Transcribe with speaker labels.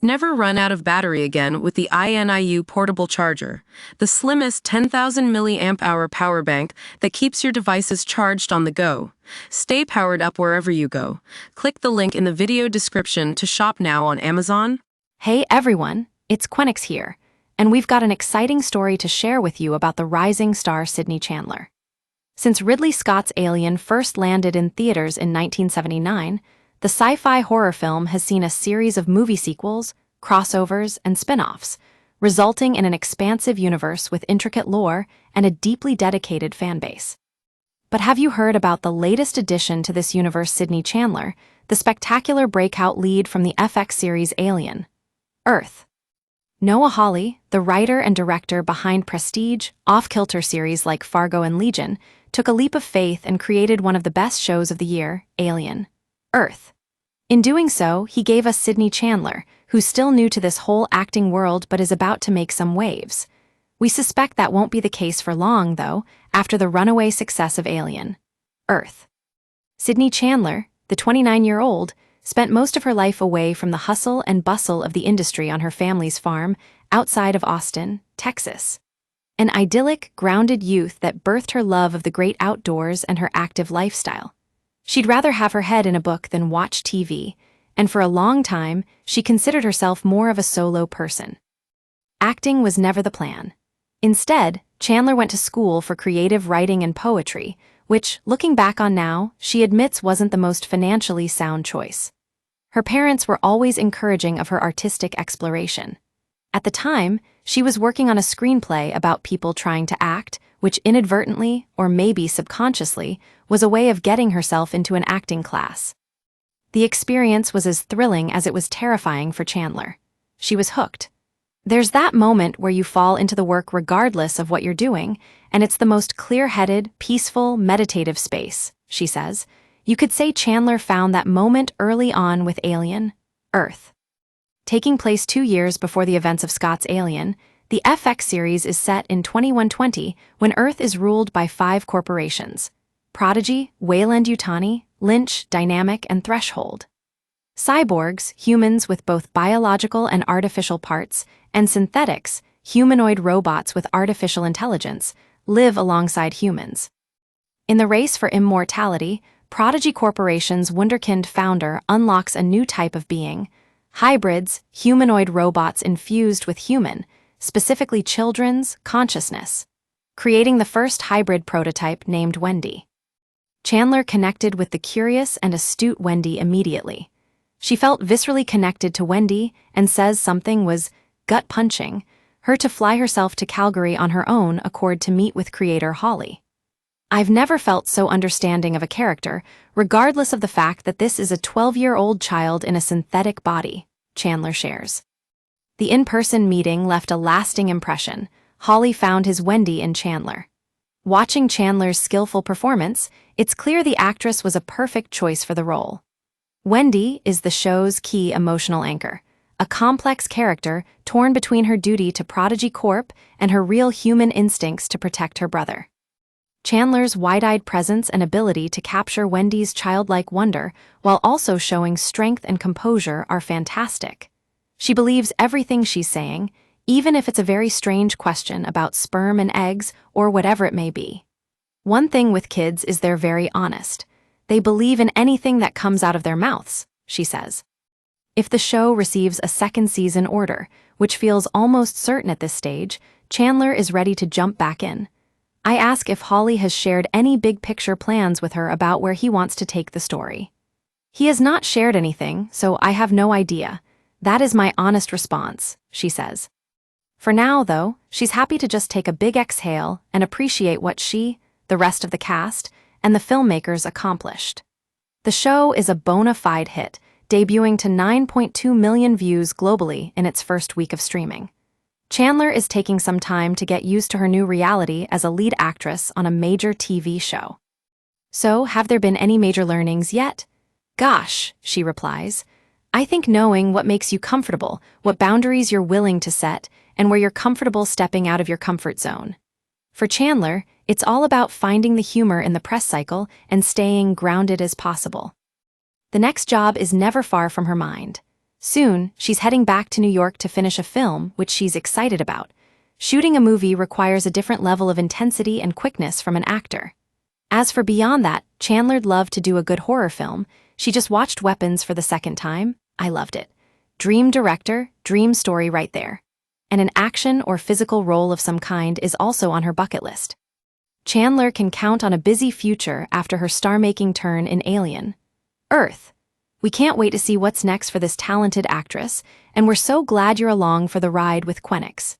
Speaker 1: Never run out of battery again with the INIU portable charger, the slimmest 10,000 milliamp hour power bank that keeps your devices charged on the go. Stay powered up wherever you go. Click the link in the video description to shop now on Amazon.
Speaker 2: Hey everyone, it's Quenix here, and we've got an exciting story to share with you about the rising star Sydney Chandler. Since Ridley Scott's Alien first landed in theaters in 1979, the sci-fi horror film has seen a series of movie sequels, crossovers, and spin-offs, resulting in an expansive universe with intricate lore and a deeply dedicated fanbase. But have you heard about the latest addition to this universe, Sydney Chandler, the spectacular breakout lead from the FX series Alien, Earth? Noah Hawley, the writer and director behind prestige, off-kilter series like Fargo and Legion, took a leap of faith and created one of the best shows of the year, Alien, Earth. In doing so, he gave us Sydney Chandler, who's still new to this whole acting world but is about to make some waves. We suspect that won't be the case for long, though, after the runaway success of Alien, Earth. Sydney Chandler, the 29-year-old, spent most of her life away from the hustle and bustle of the industry on her family's farm outside of Austin, Texas. An idyllic, grounded youth that birthed her love of the great outdoors and her active lifestyle. She'd rather have her head in a book than watch TV, and for a long time, she considered herself more of a solo person. Acting was never the plan. Instead, Chandler went to school for creative writing and poetry, which, looking back on now, she admits wasn't the most financially sound choice. Her parents were always encouraging of her artistic exploration. At the time, she was working on a screenplay about people trying to act, which inadvertently, or maybe subconsciously, was a way of getting herself into an acting class. The experience was as thrilling as it was terrifying for Chandler. She was hooked. There's that moment where you fall into the work regardless of what you're doing, and it's the most clear-headed, peaceful, meditative space, she says. You could say Chandler found that moment early on with Alien, Earth. Taking place 2 years before the events of Scott's Alien, the FX series is set in 2120 when Earth is ruled by 5 corporations: Prodigy, Weyland-Yutani, Lynch, Dynamic, and Threshold. Cyborgs, humans with both biological and artificial parts, and synthetics, humanoid robots with artificial intelligence, live alongside humans. In the race for immortality, Prodigy Corporation's wunderkind founder unlocks a new type of being: hybrids, humanoid robots infused with human, specifically children's, consciousness, creating the first hybrid prototype named Wendy. Chandler connected with the curious and astute Wendy immediately. She felt viscerally connected to Wendy and says something was gut-punching her to fly herself to Calgary on her own accord to meet with creator Hawley. "I've never felt so understanding of a character, regardless of the fact that this is a 12-year-old child in a synthetic body," Chandler shares. The in-person meeting left a lasting impression. Hawley found his Wendy in Chandler. Watching Chandler's skillful performance, it's clear the actress was a perfect choice for the role. Wendy is the show's key emotional anchor, a complex character torn between her duty to Prodigy Corp and her real human instincts to protect her brother. Chandler's wide-eyed presence and ability to capture Wendy's childlike wonder while also showing strength and composure are fantastic. She believes everything she's saying, even if it's a very strange question about sperm and eggs or whatever it may be. One thing with kids is they're very honest. They believe in anything that comes out of their mouths, she says. If the show receives a second season order, which feels almost certain at this stage, Chandler is ready to jump back in. I ask if Hawley has shared any big-picture plans with her about where he wants to take the story. "He has not shared anything, so I have no idea. That is my honest response," she says. For now, though, she's happy to just take a big exhale and appreciate what she, the rest of the cast, and the filmmakers accomplished. The show is a bona fide hit, debuting to 9.2 million views globally in its first week of streaming. Chandler is taking some time to get used to her new reality as a lead actress on a major TV show. "So, have there been any major learnings yet?" "Gosh," she replies, "I think knowing what makes you comfortable, what boundaries you're willing to set, and where you're comfortable stepping out of your comfort zone." For Chandler, it's all about finding the humor in the press cycle and staying grounded as possible. The next job is never far from her mind. Soon, she's heading back to New York to finish a film, which she's excited about. Shooting a movie requires a different level of intensity and quickness from an actor. As for beyond that, Chandler'd love to do a good horror film. She just watched Weapons for the second time. I loved it. Dream director, dream story right there. And an action or physical role of some kind is also on her bucket list. Chandler can count on a busy future after her star-making turn in Alien. Earth. We can't wait to see what's next for this talented actress, and we're so glad you're along for the ride with Quenix.